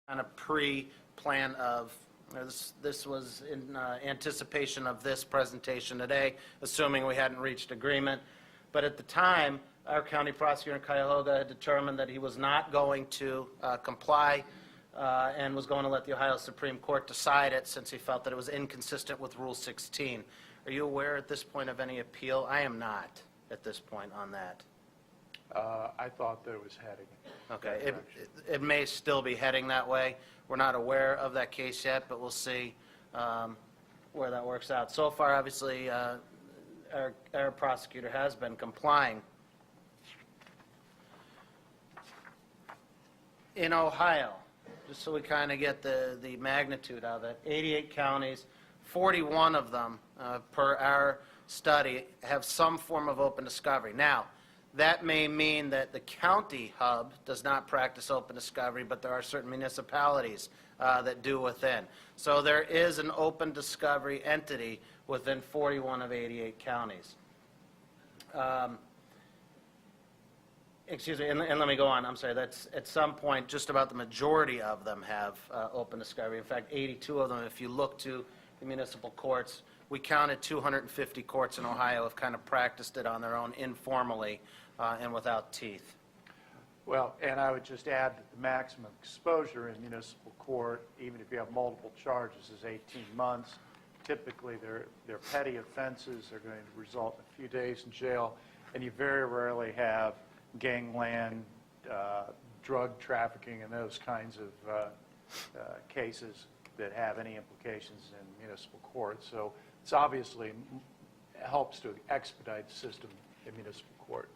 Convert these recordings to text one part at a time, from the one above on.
kind of pre-plan of, this was in anticipation of this presentation today, assuming we hadn't reached agreement. But at the time, our county prosecutor in Cuyahoga had determined that he was not going to comply and was going to let the Ohio Supreme Court decide it, since he felt that it was inconsistent with Rule 16. Are you aware at this point of any appeal? I am not at this point on that. I thought that it was heading. Okay, it may still be heading that way. We're not aware of that case yet, but we'll see where that works out. So far, obviously, our prosecutor has been complying. In Ohio, just so we kind of get the magnitude of it, 88 counties, 41 of them, per our study, have some form of open discovery. Now, that may mean that the county hub does not practice open discovery, but there are certain municipalities that do within. So there is an open discovery entity within 41 of 88 counties. Excuse me, and let me go on. I'm sorry, that's at some point just about the majority of them have open discovery. In fact, 82 of them, if you look to the municipal courts, we counted 250 courts in Ohio have kind of practiced it on their own informally and without teeth. Well, and I would just add that the maximum exposure in municipal court, even if you have multiple charges, is 18 months. Typically, they're petty offenses. They're going to result in a few days in jail, and you very rarely have gangland, drug trafficking, and those kinds of cases that have any implications in municipal court. So it's obviously helps to expedite the system in municipal court.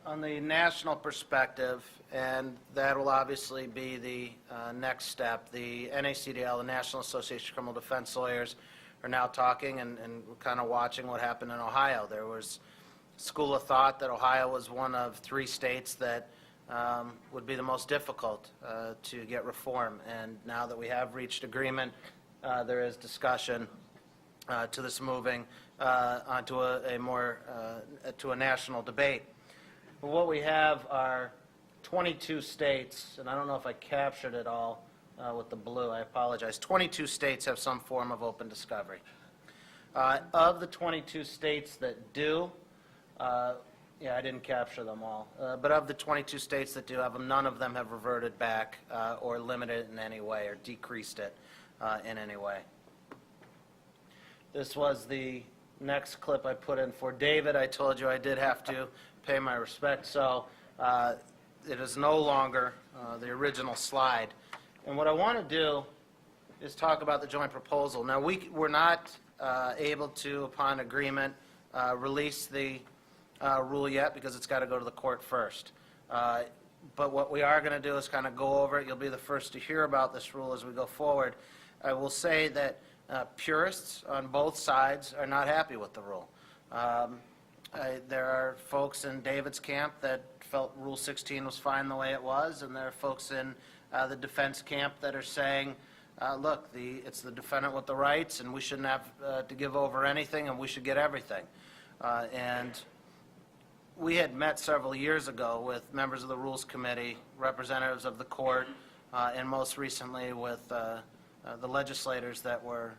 On the national perspective, and that will obviously be the next step, the NACDL, the National Association of Criminal Defense Lawyers, are now talking and kind of watching what happened in Ohio. There was a school of thought that Ohio was one of 3 states that would be the most difficult to get reform. And now that we have reached agreement, there is discussion to this moving onto to a national debate. But what we have are 22 states, and I don't know if I captured it all with the blue. I apologize. 22 states have some form of open discovery. Of the 22 states that do, yeah, I didn't capture them all. But of the 22 states that do have them, none of them have reverted back or limited it in any way or decreased it in any way. This was the next clip I put in for David. I told you I did have to pay my respect, so it is no longer the original slide. And what I want to do is talk about the joint proposal. Now, we're not able to, upon agreement, release the rule yet because it's got to go to the court first. But what we are going to do is kind of go over it. You'll be the first to hear about this rule as we go forward. I will say that purists on both sides are not happy with the rule. There are folks in David's camp that felt Rule 16 was fine the way it was, and there are folks in the defense camp that are saying, look, it's the defendant with the rights, and we shouldn't have to give over anything, and we should get everything. And we had met several years ago with members of the Rules Committee, representatives of the court, and most recently with the legislators that were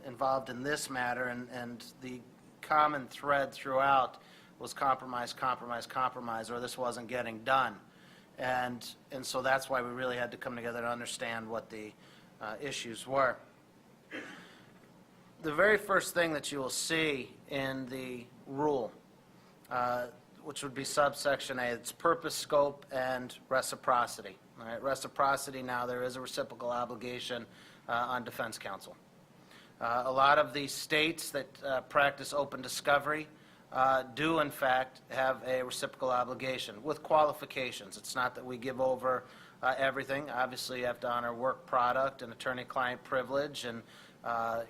involved in this matter, and the common thread throughout was compromise, compromise, compromise, or this wasn't getting done. And so that's why we really had to come together to understand what the issues were. The very first thing that you will see in the rule, which would be subsection A, it's purpose, scope, and reciprocity. All right, reciprocity, now there is a reciprocal obligation on defense counsel. A lot of the states that practice open discovery do, in fact, have a reciprocal obligation with qualifications. It's not that we give over everything. Obviously, you have to honor work product and attorney-client privilege, and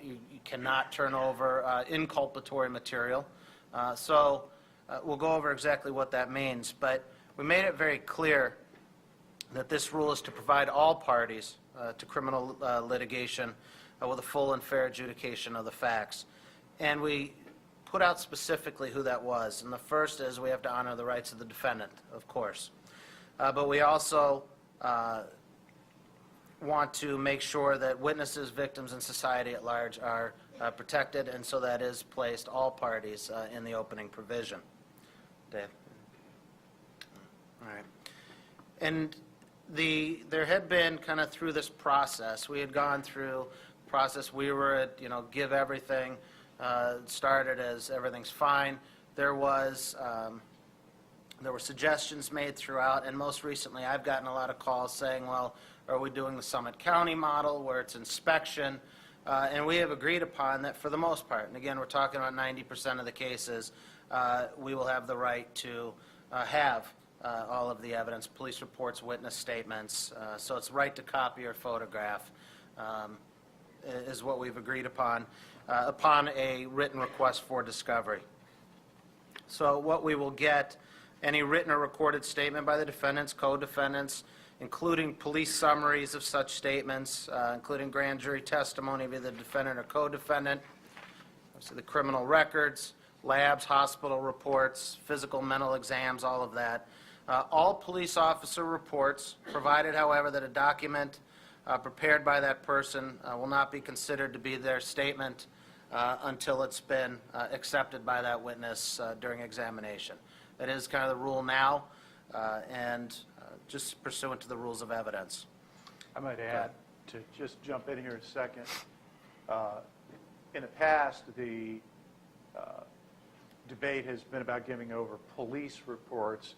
you cannot turn over inculpatory material. So we'll go over exactly what that means. But we made it very clear that this rule is to provide all parties to criminal litigation with a full and fair adjudication of the facts. And we put out specifically who that was. And the first is we have to honor the rights of the defendant, of course. but we also want to make sure that witnesses, victims, and society at large are protected, and so that is placed all parties in the opening provision. Dave? All right. And there had been kind of through this process, we had gone through the process, we were at, give everything, started as everything's fine. There were suggestions made throughout, and most recently I've gotten a lot of calls saying, well, are we doing the Summit County model where it's inspection? And we have agreed upon that for the most part. And again, we're talking about 90% of the cases, we will have the right to have all of the evidence, police reports, witness statements. So it's right to copy or photograph is what we've agreed upon a written request for discovery. So what we will get, any written or recorded statement by the defendants, co-defendants, including police summaries of such statements, including grand jury testimony of either defendant or co-defendant, obviously the criminal records, labs, hospital reports, physical, mental exams, all of that. All police officer reports, provided, however, that a document prepared by that person will not be considered to be their statement until it's been accepted by that witness during examination. That is kind of the rule now, and just pursuant to the rules of evidence. I might add, to just jump in here a second, in the past, the debate has been about giving over police reports.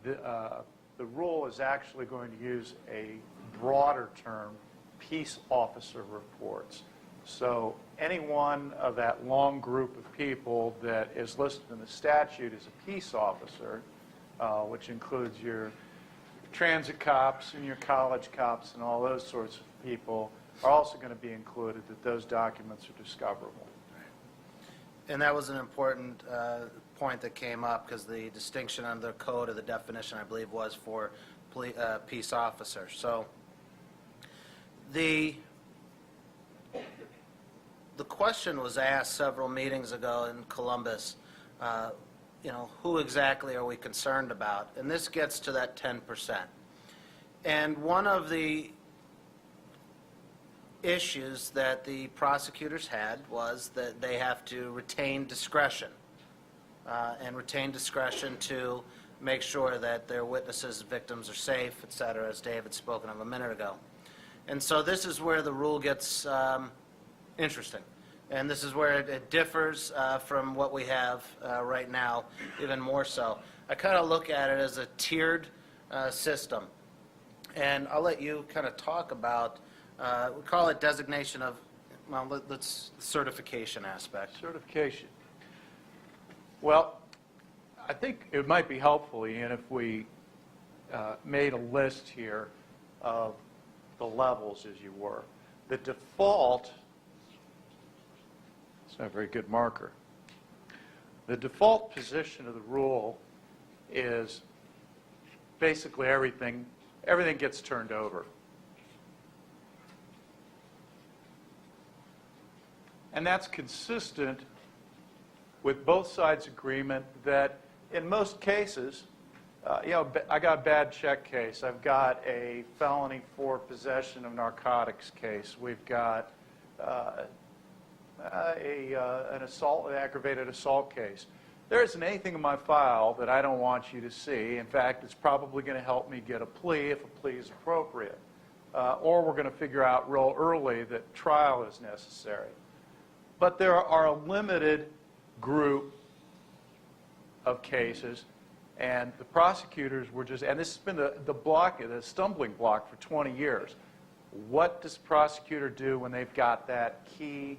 The rule is actually going to use a broader term, peace officer reports. So any one of that long group of people that is listed in the statute as a peace officer, which includes your transit cops and your college cops and all those sorts of people, are also going to be included, that those documents are discoverable. And that was an important point that came up, because the distinction under the code or the definition, I believe, was for peace officer. So the question was asked several meetings ago in Columbus, who exactly are we concerned about? And this gets to that 10%. And one of the issues that the prosecutors had was that they have to retain discretion, and retain discretion to make sure that their witnesses and victims are safe, et cetera, as Dave had spoken of a minute ago. And so this is where the rule gets interesting. And this is where it differs from what we have right now, even more so. I kind of look at it as a tiered system. And I'll let you kind of talk about, we call it designation of, well, let's certification aspect. Certification. Well, I think it might be helpful, Ian, if we made a list here of the levels, as you were. The default, it's not a very good marker. The default position of the rule is basically everything gets turned over. And that's consistent with both sides' agreement that in most cases, I got a bad check case. I've got a felony for possession of narcotics case. We've got an aggravated assault case. There isn't anything in my file that I don't want you to see. In fact, it's probably going to help me get a plea if a plea is appropriate. Or we're going to figure out real early that trial is necessary. But there are a limited group of cases, and the prosecutors were just, and this has been the stumbling block for 20 years. What does the prosecutor do when they've got that key